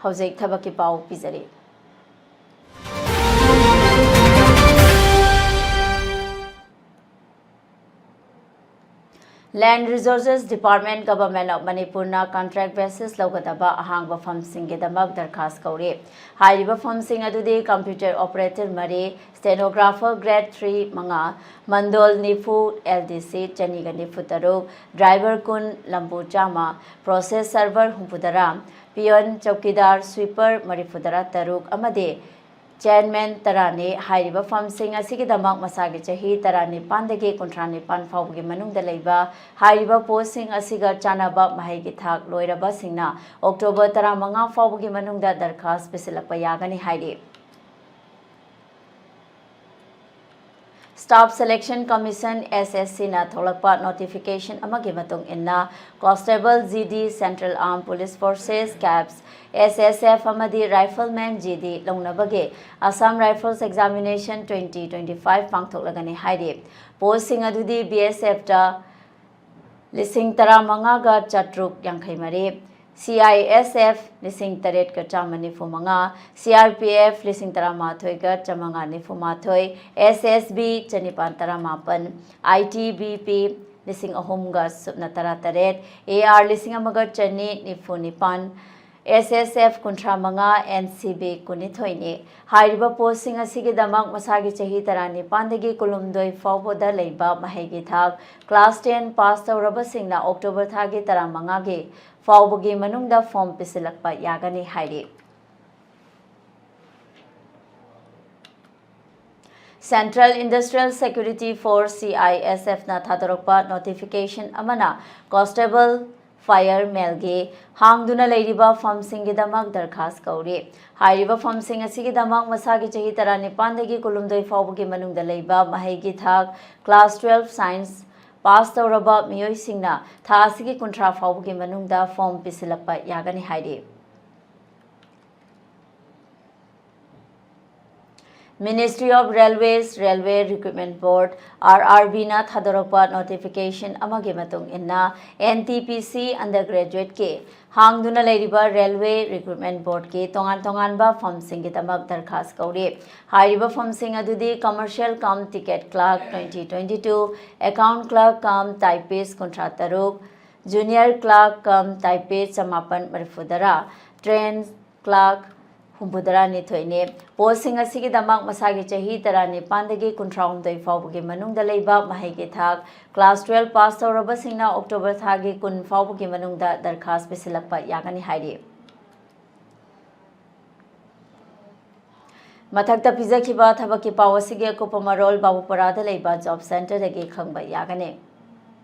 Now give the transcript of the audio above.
हौजेक थबकी पाउ पिजरी। Land Resources Department Government of Manipur na contract basis laugadaba ahangba famsing gedamak darkhas kaure. Hairiba famsing adudi computer operator mari, stenographer grade 3 manga, mandol nifu LDC chaniga nifu taruk, driver kun lambu chama, process server humpudara, peon chowkidar sweeper marifudara taruk amade chairman tarani hairiba famsing asigidamak masagi chahi tarani pandagi kontrani pan fawgi manungda leiba hairiba posting asiga chanaba mahigi thak loiraba singna October 15 fawgi manungda darkhas pisilakpa yagani hairi. Staff Selection Commission SSC na tholakpa notification amagi matung inna Constable GD Central Armed Police Forces CAPS SSF amadi Rifleman GD longnabage Assam Rifles Examination 2025 pangthoklagani hairi. Posting adudi BSF ta lising tara manga ga chatruk yankhai mari, CISF lising taret ka chamanifu manga, CRPF lising tara mathoi ka chamanga nifu mathoi, SSB chanipan tara mapan, ITBP lising ahum ga subna tara taret, AR lising amaga chani nifu nipan, SSF kuntra manga NCB kunithoi ni. Hairiba posting asigi damak masagi chahi tarani pandagi kulumdoi fawboda leiba mahegi thak class 10 pass tawraba singna October thagi taramanga ge fawbogi manungda form pisilakpa yagani hairi. Central Industrial Security Force CISF na thadorokpa notification amana Constable Fire Melge hangduna leiriba famsing gidamak darkhas kauri. Hairiba famsing asigidamak masagi chahi tarani pandagi kulumdoi fawbugi manungda leiba mahegi thak class 12 science pass tawraba miyoi singna tha asigi kuntra fawbugi manungda form pisilakpa yagani hairi. Ministry of Railways Railway Recruitment Board RRB na thadorokpa notification amagi matung inna NTPC undergraduate ke hangduna leiriba Railway Recruitment Board ke tongan ba famsing gidamak darkhas kauri. Hairiba famsing adudi commercial cum ticket clerk 2022, account clerk cum typist contrataruk, junior clerk cum typist samapan marifudara, train clerk humbudara nithoine. Posting asigi damak masagi chahi tarani pandagi kuntraumdoi fawbugi manungda leiba mahigi thak class 12 pass tawraba singna October thagi kun fawbugi manungda darkhas pisilakpa yagani hairi. Mathakta pijakhiba thabaki pawasigi akopa marol babuparada leiba job center dagi khangba yagani.